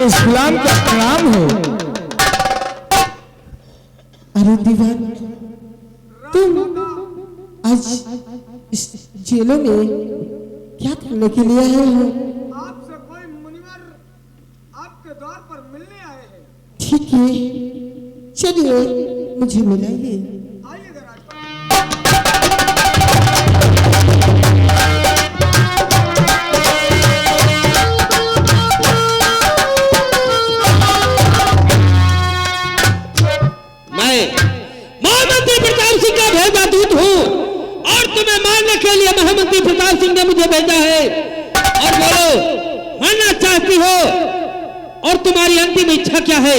इस गुलाम का प्रणाम हो। अरे दीवान, तुम आज इस जेलों में क्या करने के लिए आए हो? आपसे कोई मुनिवर आपके द्वार पर मिलने आए हैं। ठीक है, चलिए मुझे मिलाइए। आइएगा राजपाल। महामंत्री प्रताप सिंह का भेजा दूत हूँ और तुम्हें मारने के लिए महामंत्री प्रताप सिंह ने मुझे भेजा है। और बोलो, मरना चाहती हो और तुम्हारी अंतिम इच्छा क्या है?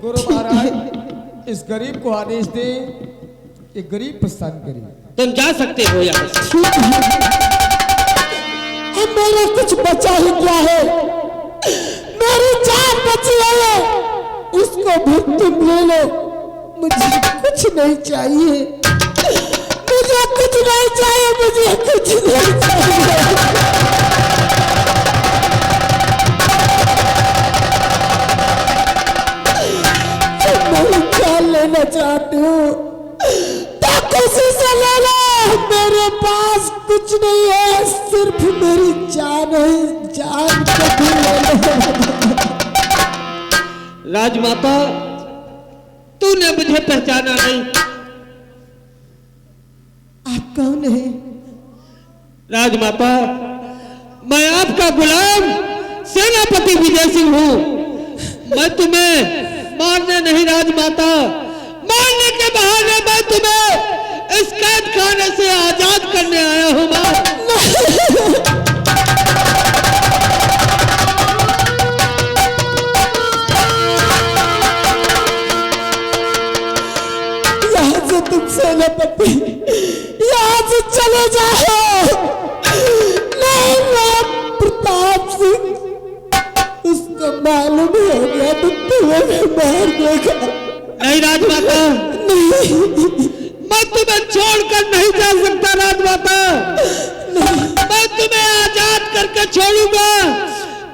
गुरु महाराज, इस गरीब को आदेश दे, ये गरीब प्रस्थान करे। तुम जा सकते हो यहाँ से। अब मेरा कुछ बचा ही क्या है? मेरी जान बची है, उसको भी तुम ले लो। मुझे कुछ नहीं चाहिए, मुझे कुछ नहीं चाहिए, मुझे कुछ नहीं चाहिए। तुम क्या लेना चाहते हो तो खुशी से ले लो। मेरे पास कुछ नहीं है, सिर्फ मेरी जान है। जान को भी ले लो। राजमाता, तूने मुझे पहचाना नहीं। आप कौन है? राजमाता, मैं आपका गुलाम सेनापति विजय सिंह हूँ। मैं तुम्हें मारने नहीं राजमाता, मारने के बहाने मैं तुम्हें इस कैद खाने से आजाद करने आया हूँ। तुम सेनापति यहाँ से चले जाओ। नहीं, प्रताप सिंह, उसको मालूम हो गया तो तुम्हें भी मार देगा। नहीं राजमाता, नहीं, मैं तुम्हें छोड़कर नहीं जा सकता राजमाता। मैं तुम्हें आजाद करके छोड़ूंगा,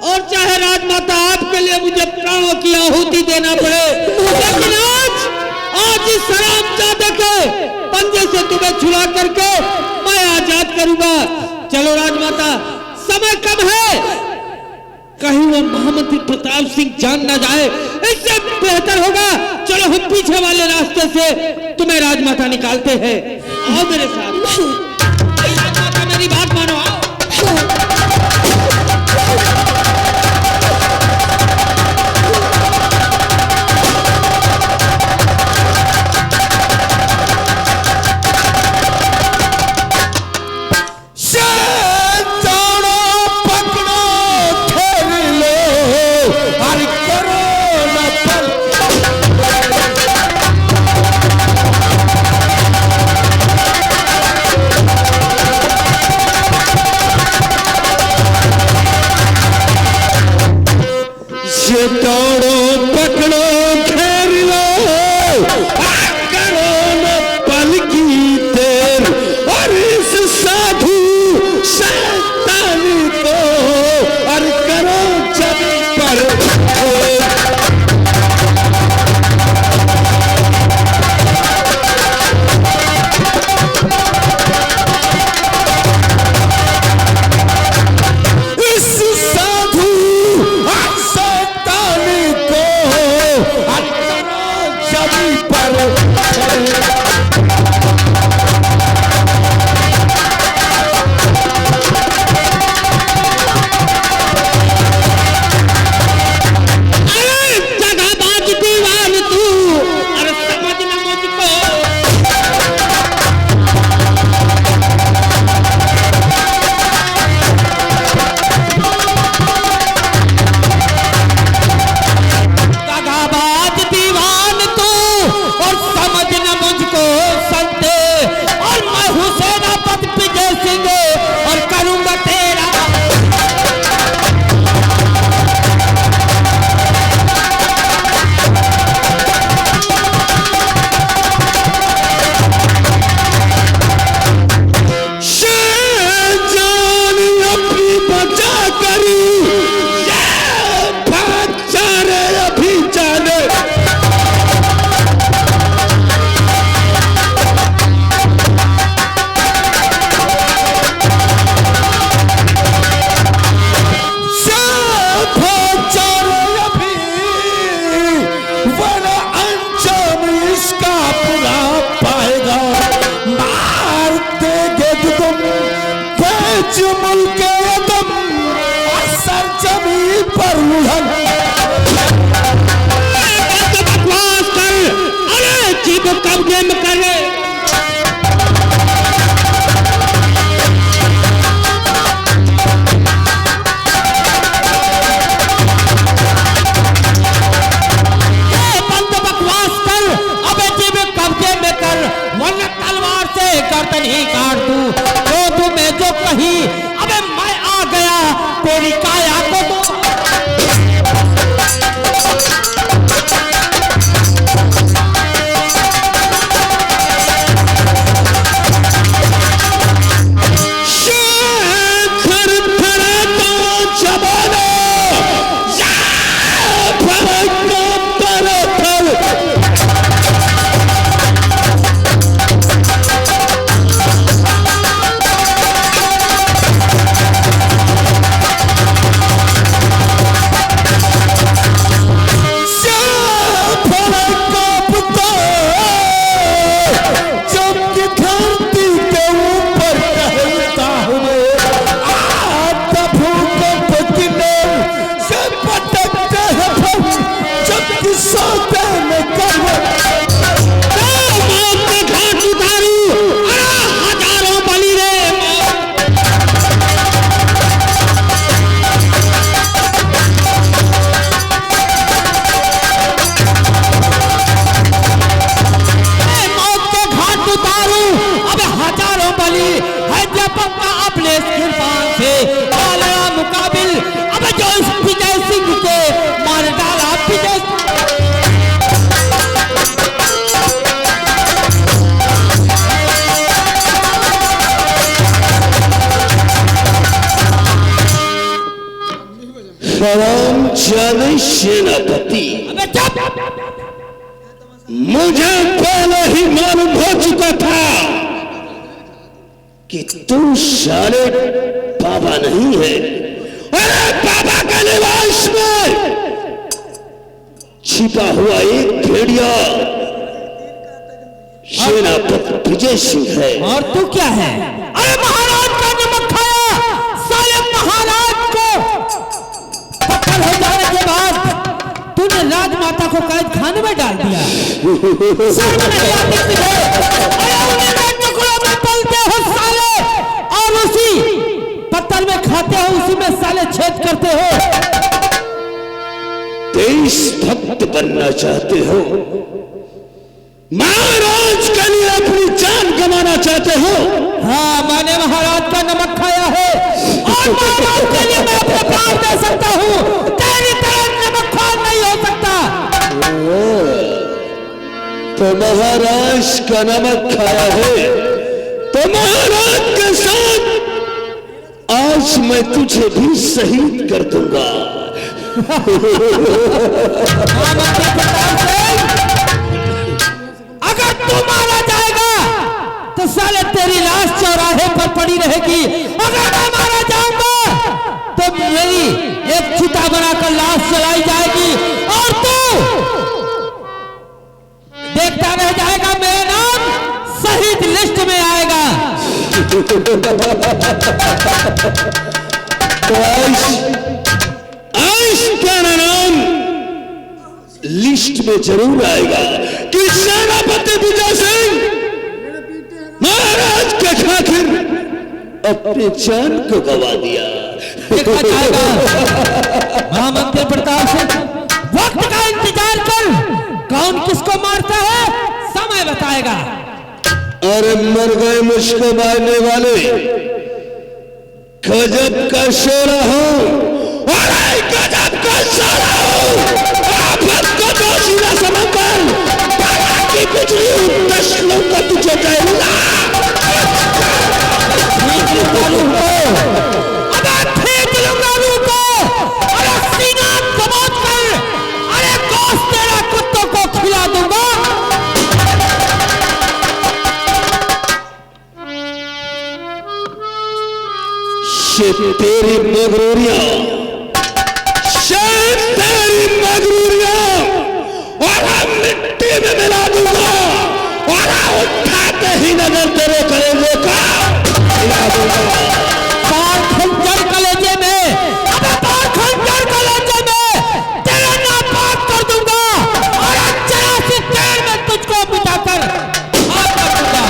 और चाहे राजमाता आपके लिए मुझे प्राणों की आहुति देना पड़े, लेकिन आज इस हरामजादे के पंजे से तुम्हें छुड़ा करके मैं आजाद करूंगा। चलो राजमाता, समय कम है, कहीं वो महामंत्री प्रताप सिंह जान ना जाए, इससे बेहतर होगा चलो हम पीछे वाले रास्ते से तुम्हें राजमाता निकालते हैं। आओ मेरे साथ। राजमाता, मेरी बात मानो, आओ। सोते में करो मौत के घाट उतारू अरे हजारों बलि रे मौत के घाट उतारू अब हजारों बलि है जब अपने किरपान से डाला मुकाबिल अब जो इस विजय सिंह के मार डाला विजय रामचंद्र सेनापति, अबे चुप मुझे पहले ही मालूम हो चुका था कि तू साले बाबा नहीं है। अरे बाबा के निवास में छिपा हुआ एक भेड़िया सेनापति विजय सिंह है। और तू क्या है? अरे महाराज का नमक खाया साले महाराज को पत्थर हो जाने के बाद तूने राजमाता को कैद खाने में डाल दिया। शर्म नहीं आती तुझे? अरे उन्हें मैं टुकड़ों में तलते हो साले और उसी पत्थर में खाते हो, उसी में साले छेद करते हो। देशभक्त बनना चाहते हो, महाराज के लिए अपनी जान गंवाना चाहते हो। हाँ, मैंने महाराज का नमक खाया है और महाराज के लिए मैं अपने प्राण दे सकता हूँ। तेरी तरह नमकखोर नहीं हो सकता। तो महाराज का नमक खाया है तो महाराज के साथ आज मैं तुझे भी शहीद कर दूंगा। अगर तू मारा जाएगा तो साले तेरी लाश चौराहे पर पड़ी रहेगी। अगर मैं मारा जाऊंगा तो मेरी एक चिता बनाकर लाश जलाई जाएगी और तू देखता रह जाएगा, मेरा नाम शहीद लिस्ट में आएगा। आज का नाम लिस्ट में जरूर आएगा कि सेनापति विजय सिंह महाराज के खातिर अपने जान को गवा दिया। देखा जाएगा महामंत्री प्रताप सिंह। वक्त का इंतजार कर, कौन किसको मारता है समय बताएगा। अरे मर गए मुझको मारने वाले, गजब का शोरा हूं, अरे गजब का शोरा हूं। आफत को दोषी न समझकर बाबा की बिजली 10 लोग का तुझे जाएगा। फेंक लूंगा लू को, अरे सीना दबोच कर, अरे गोश्त तेरा कुत्तों को खिला दूंगा। तेरी मगरूरियां, तेरी मगरूरियां और हम मिट्टी में मिला दूंगा और उठाते ही नजर तेरे कलेजे का मिला दूंगा। खंजर कलेजे में, अबे बार खंजर कलेजे में तेरा नापाक कर दूंगा और 84 तेल में तुझको मिटाकर आग कर दूंगा।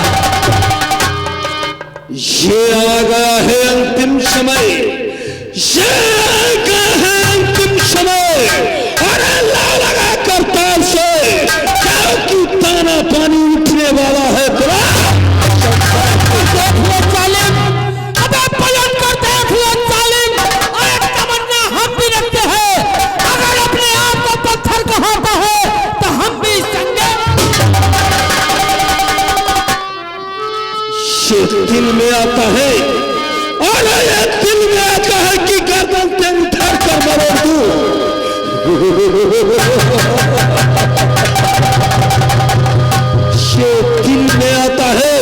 ये आ गया है अंतिम समय, ये आ गया है अंतिम समय। अरे ला लगा कर ताल से क्योंकि ताना पानी उठने वाला है। देख लो जालिम, अबे पलट कर देख लो जालिम। अरे तमन्ना हम भी रखते हैं, अगर अपने आप को पत्थर कहाता है तो हम भी संगे। ये दिल में आता है और ये दिल में आता है कि गर्दन से उठा कर मरोड़ दूं। ये दिल में आता है,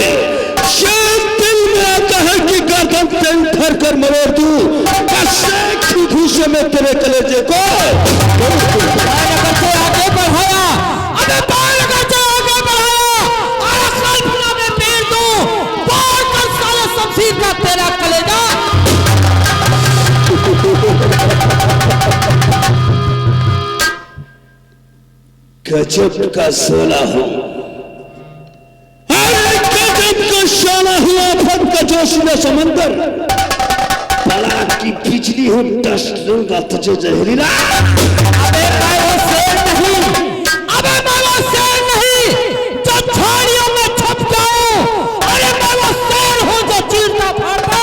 ये दिल में आता है कि गर्दन से उठा कर मरोड़ दूं। बस एक ही घूसे में तेरे कलेजे को आगे बढ़ाया, अबे बाल करके आगे बढ़ाया और कल्पना में पेड़ दूं, बाल कर साले शमशीर का तेरा कलेजा। गजब का सोला हूं, अरे गजब का सोला हूं, आफत का जोशीला समंदर, बला की बिजली हूं, डस लूंगा तुझे जहरीला। अबे मैं वो शेर नहीं, अबे मैं वो शेर नहीं जो झाड़ियों में छुप जाऊं, अरे मैं वो शेर हूं जो चीरता फाड़ता।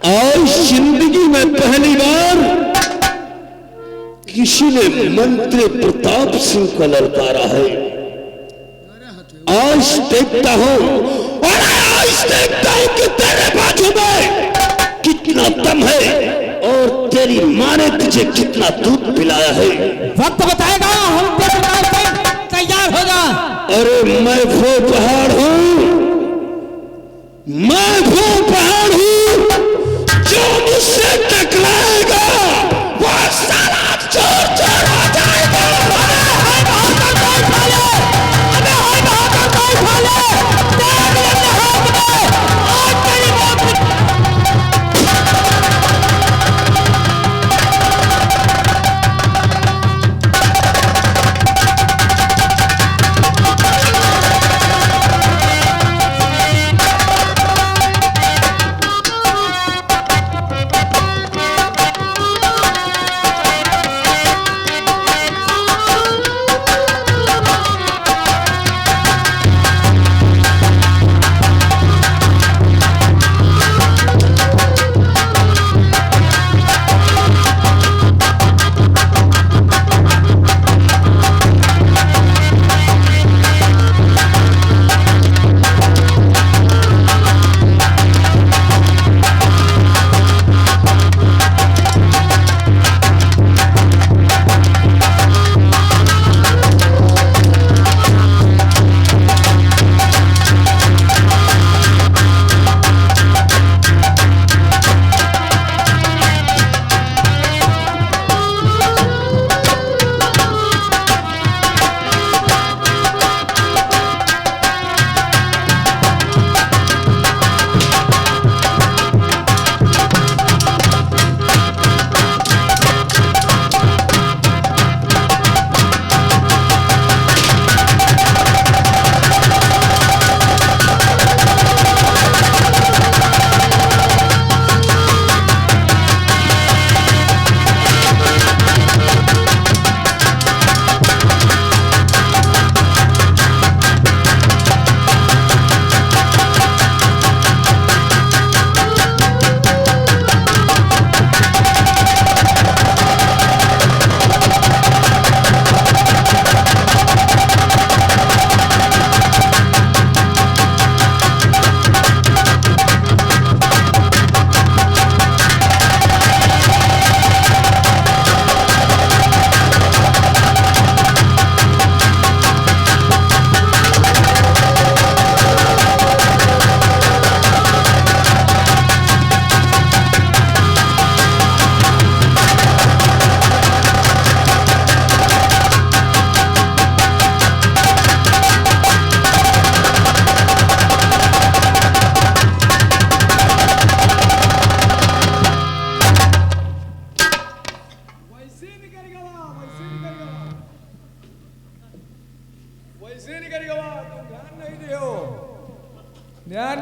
आज जिंदगी में पहली बार किसी ने मंत्री प्रताप सिंह को ललकारा है। आज देखता हूं, और आज देखता हूं कि तेरे बाजू में कितना दम है और तेरी मां ने तुझे कितना दूध पिलाया है। वक्त बताएगा, हम तैयार हो जा। अरे मैं वो पहाड़ हूं, मैं वो पहाड़ हूं जो मुझसे टकराएगा वो सारा चोर चोर हो जाएगा।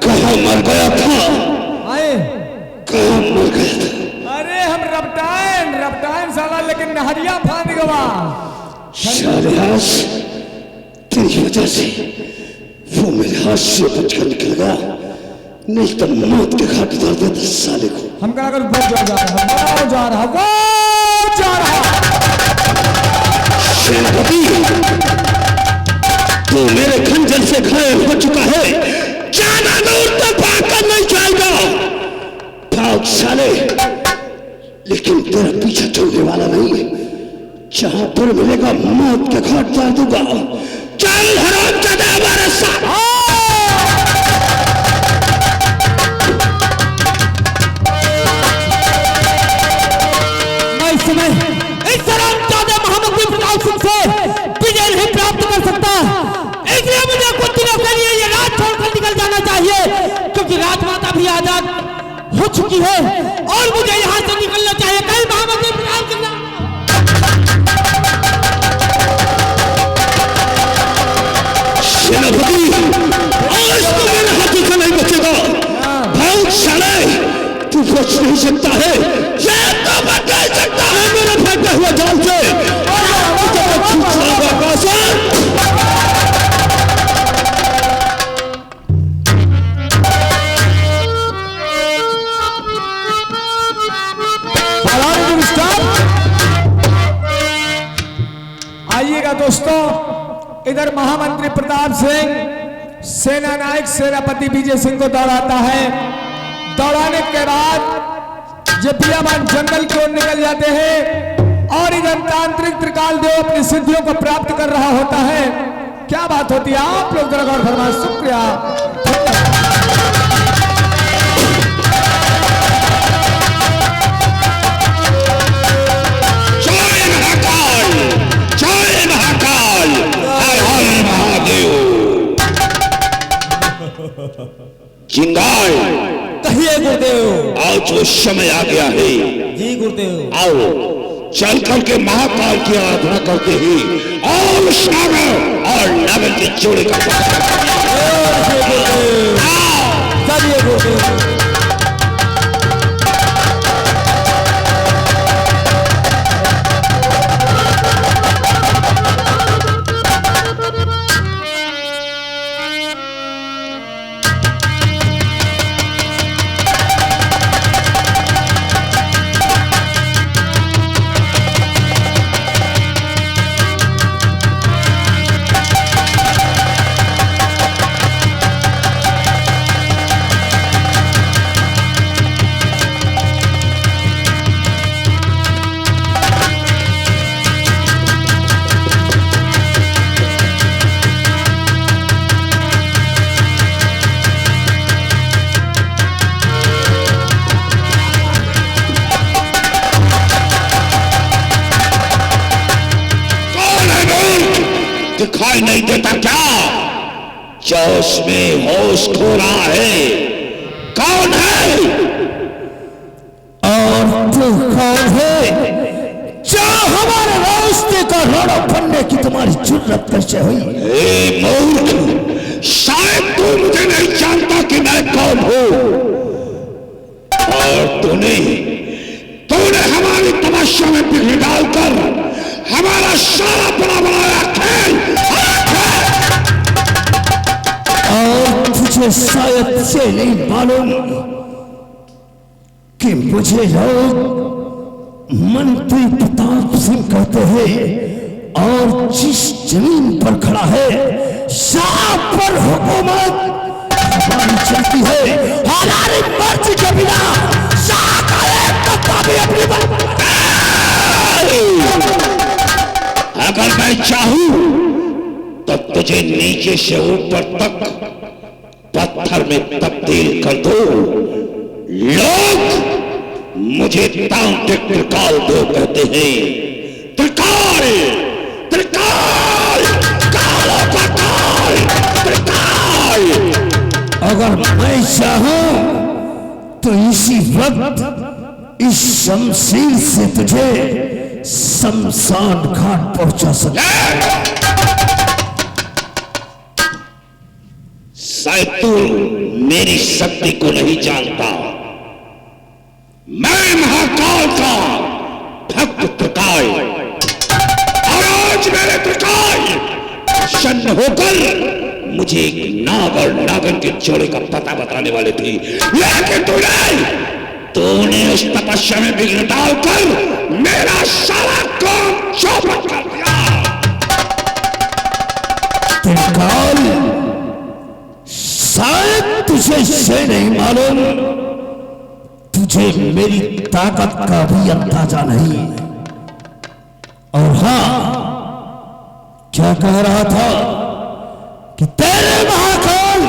कहाँ मर गया था? आए कहाँ मर गया था? अरे हम रपटाइन साला, लेकिन नहरिया फांद गवा। शाहनवाज, तेरी वजह से वो मेरे हाथ से बचकर निकल गया, नहीं तो मौत के घाट उतार देता साले को। हम क्या कर वो जा रहा शेरपति, तू मेरे खंजर से घायल हो चुका है, जाना दूर तो भागकर नहीं जाएगा। भाग साले, लेकिन तेरा पीछा छोड़ने वाला नहीं है। जहां पर मिलेगा मौत के घाट उतार दूंगा। चल हरामजादा हमारे साथ। क्योंकि राजमाता भी आजाद हो चुकी है और मुझे यहाँ से निकलना चाहिए। कहीं महामंत्री नहीं सकता है, ये तो बच नहीं सकता है मेरे फेंके हुए जाल से। आइएगा दोस्तों, इधर महामंत्री प्रताप सिंह सेना नायक सेनापति विजय सिंह को दौड़ाता है। दौड़ाने के बाद ये बियाबान जंगल की ओर निकल जाते हैं और इधर तांत्रिक त्रिकाल देव अपनी सिद्धियों को प्राप्त कर रहा होता है। क्या बात होती है, आप लोग जरा गौर फरमाएं। शुक्रिया। चिंगार कहिए गुरुदेव। आओ, जो समय आ गया है। जी गुरुदेव। आओ चल करके महाकाल की आराधना करते ही और सागर और नागर के जोड़े का चलिए गुरुदेव। दिखाई नहीं देता क्या? जोश में होश खो रहा है। कौन है? और तू कौन है जो हमारे रास्ते का रोड़ा बनने की तुम्हारी जुर्रत कैसे हुई? ए मूर्ख, शायद तू मुझे नहीं जानता कि मैं कौन हूं। और तूने हमारी तमाशा में बिगड़ डालकर हमारा सारा बड़ा बनाया खेल। और तुझे शायद से नहीं मालूम कि मुझे लोग मंत्री प्रताप सिंह कहते हैं और जिस जमीन पर खड़ा है शाह पर हुकूमत हमारी चलती है। हमारी मर्जी के बिना शाह का एक तख्ता भी अपनी अगर मैं चाहूं तो तुझे नीचे से ऊपर तक पत्थर में तब्दील कर दो। लोग मुझे तांत्रिक त्रिकाल देव कहते हैं। त्रिकाल, त्रिकाल, कालों का काल, त्रिकाल। अगर मैं चाहूं तो इसी वक्त इस शमशीर से तुझे शमशान घाट पहुंचा सकता। शायद तू मेरी शक्ति को नहीं जानता। मैं महाकाल का भक्त त्रिकाल, और आज मेरे त्रिकाल प्रसन्न होकर मुझे एक नाग और नागन के जोड़े का पता बताने वाले थे, लेकिन तूने उस तपस्या में विघ्न डालकर मेरा सारा काम चौपट कर दिया। त्रिकाल, शायद तुझे से नहीं मालूम, तुझे मेरी ताकत का भी अंदाजा नहीं। और हाँ, क्या कह रहा था कि तेरे महाकाल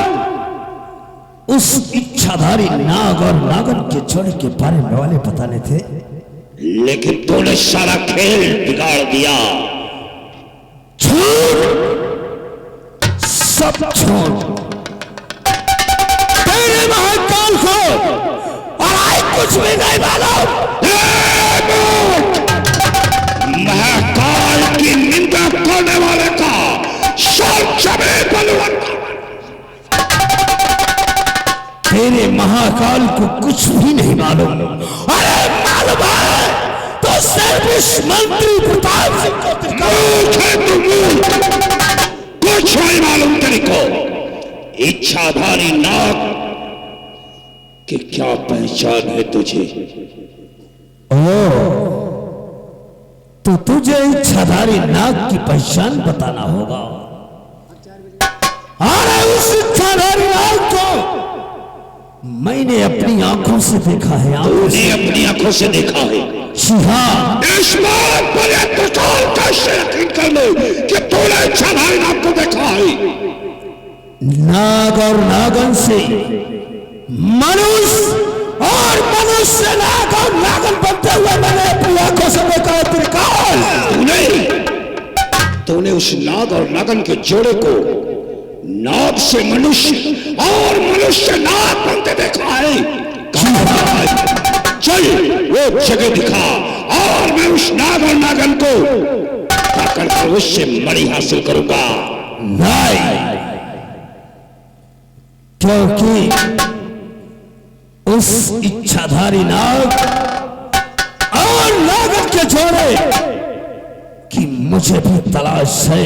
उस इच्छाधारी नाग और नागन के जोड़े के बारे में वाले बताने थे, लेकिन तूने सारा खेल बिगाड़ दिया। झूठ, सब छोड़। तेरे महाकाल को और आई कुछ भी नहीं मालूम। महाकाल की निंदा करने वाले का सोच में बलवंत। तेरे महाकाल को कुछ भी नहीं मालूम इस मंत्री प्रताप सिंह को कुछ नहीं मालूम तेरे को। इच्छाधारी नाग की क्या पहचान है तुझे? तो तुझे इच्छाधारी नाग की पहचान बताना होगा। अरे उस इच्छाधारी नाग को मैंने अपनी आंखों से देखा है। तूने अपनी आंखों से देखा है? जी हाँ। इस बात पर यह प्रचार कैसे यकीन कर लो कि तूने इच्छाधारी नाग को देखा है? नाग और नागन से मनुष्य और मनुष्य नाग और नागन बनते हुए मैंने अपनी आंखों से देखा है। तूने उस नाग और नागन के जोड़े को नाग से मनुष्य और मनुष्य नाग बनते देखा है? चल वो जगह दिखा और मैं उस नाग और नागन को पकड़कर उससे मणि हासिल करूंगा। नहीं, क्योंकि उस इच्छाधारी नाग और नागन के जोड़े की मुझे भी तलाश है।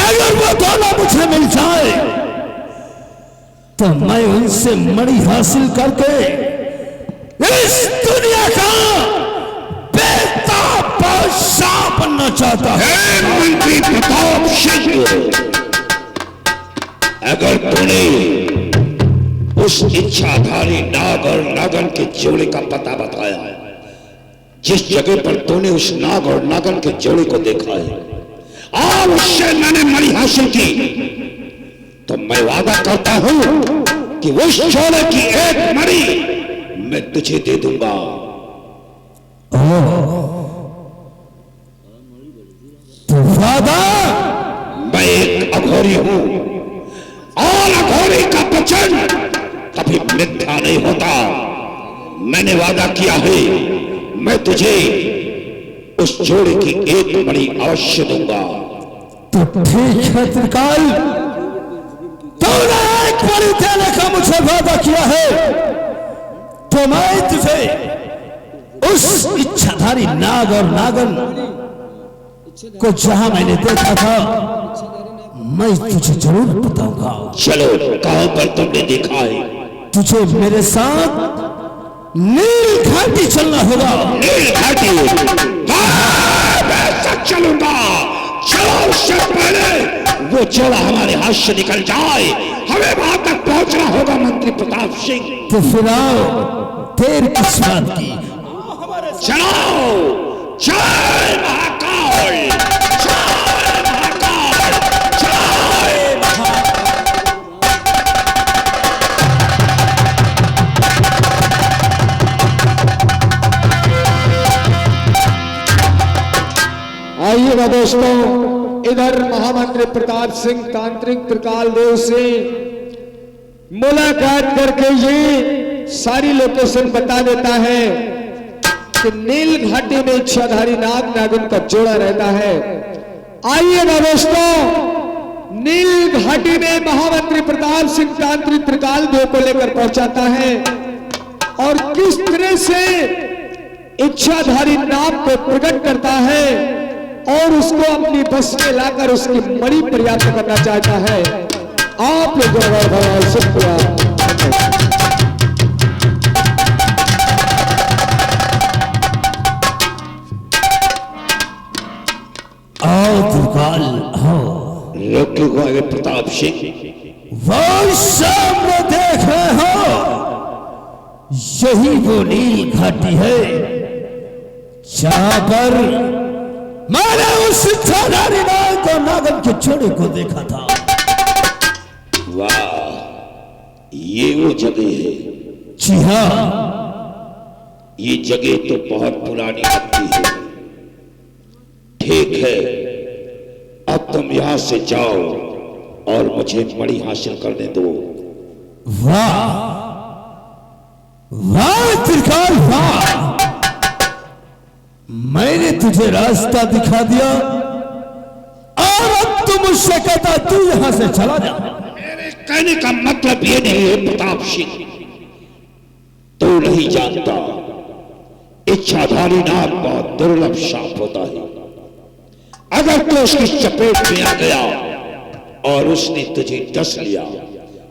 अगर वो दोनों मुझे मिल जाए तो मैं उनसे मणि हासिल करके इस दुनिया का बेताब बादशाह बनना चाहता हूं। मंत्री प्रताप सिंह, अगर तूने उस इच्छाधारी नाग और नागन के जोड़े का पता बताया, जिस जगह पर तूने उस नाग और नागन के जोड़े को देखा है और उससे मैंने मणि हासिल की, तो मैं वादा करता हूं कि उस जोड़े की एक मणि मैं तुझे दे दूंगा। तो वादा? मैं एक अघोरी हूं और अघोरी का वचन कभी मिथ्या नहीं होता। मैंने वादा किया है, मैं तुझे उस जोड़े की एक मणि अवश्य दूंगा। तो ठीक है त्रिकाल, तूने एक मणि देने का मुझे वादा किया है, तो मैं तुझे उस इच्छाधारी नाग और नागन को जहां मैंने देखा था मैं तुझे जरूर बताऊंगा। चलो, कहां पर तुमने देखा है? तुझे मेरे साथ नील घाटी चलना होगा। नील घाटी? मैं सब चलूंगा। चलो, उससे पहले वो जोड़ा हमारे हाथ से निकल जाए, हमें वहां तक पहुंचना होगा मंत्री प्रताप सिंह। तो फिर आओ, देर किस बात की? चलो, जय महाकाल, जय महाकाल, जय महाकाल। आइएगा दोस्तों, इधर महामंत्री प्रताप सिंह तांत्रिक त्रिकाल देव से मुलाकात करके ये सारी लोकेशन बता देता है कि नील घाटी में इच्छाधारी नाग नागिन का जोड़ा रहता है। आइएगा दोस्तों, नील घाटी में महामंत्री प्रताप सिंह तांत्रिक त्रिकाल देव को लेकर पहुंचाता है और किस तरह से इच्छाधारी नाग को प्रकट करता है और उसको अपनी बस में लाकर उसकी मणि पर्याप्त करना चाहता है। आप लोगों का शुक्रिया। आओ त्रिकाल, आओ। रोके हुए प्रताप सिंह, वो सामने देख रहे हो, यही वो नील घाटी है जहां पर मैंने उस इच्छाधारी नाग और नागन के जोड़े को देखा था। वाह, ये वो जगह है। जी हाँ, ये जगह तो बहुत पुरानी लगती है। ठीक है, अब तुम यहां से जाओ और मुझे मणि हासिल करने दो। वाह वाह त्रिकाल, वाह। मैंने तुझे रास्ता दिखा दिया और अब तुम मुझसे कहता तू यहां से चला जा। मेरे कहने का मतलब ये नहीं है प्रताप सिंह, तू नहीं जानता इच्छाधारी नाग बहुत दुर्लभ सांप होता है। अगर तो उसकी चपेट में आ गया और उसने तुझे डस लिया,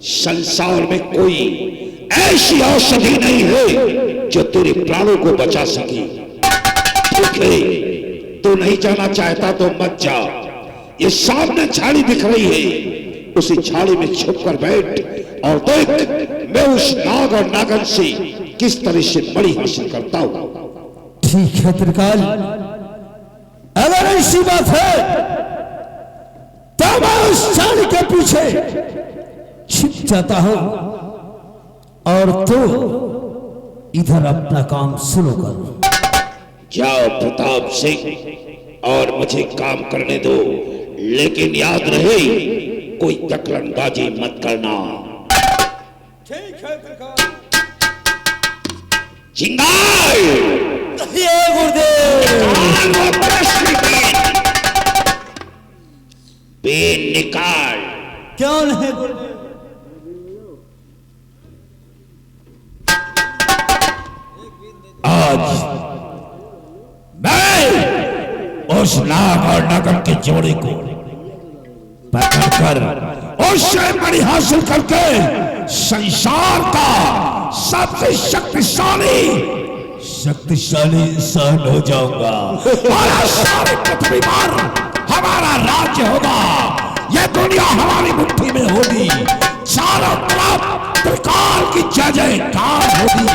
संसार में कोई ऐसी औषधि नहीं है जो तेरे प्राणों को बचा सके। ठीक है, तू नहीं जाना चाहता तो मत जा। ये सामने झाड़ी दिख रही है, उसी झाड़ी में छुप कर बैठ और देख मैं उस नाग और नागन से किस तरह से मणि हासिल करता हूं। ठीक है त्रिकाल, अगर ऐसी बात है तो मैं उस झाड़ी के पीछे छिप जाता हूं और तू इधर अपना काम शुरू कर। जाओ प्रताप सिंह, और मुझे काम करने दो, लेकिन याद रहे कोई दखलंदाजी मत करना। ठीक है त्रिकाल। चिंगार ये गुरुदेव, पेन निकाल। क्यों नहीं गुरुदेव? आज मैं उस नाग और नागन के जोड़े को पकड़कर उससे मणि हासिल करके संसार का सबसे शक्तिशाली इंसान हो जाऊंगा और सारी पृथ्वी पर हमारा राज्य होगा। यह दुनिया हमारी मुट्ठी में होगी, चारों तरफ त्रिकाल की जय जयकार होगी।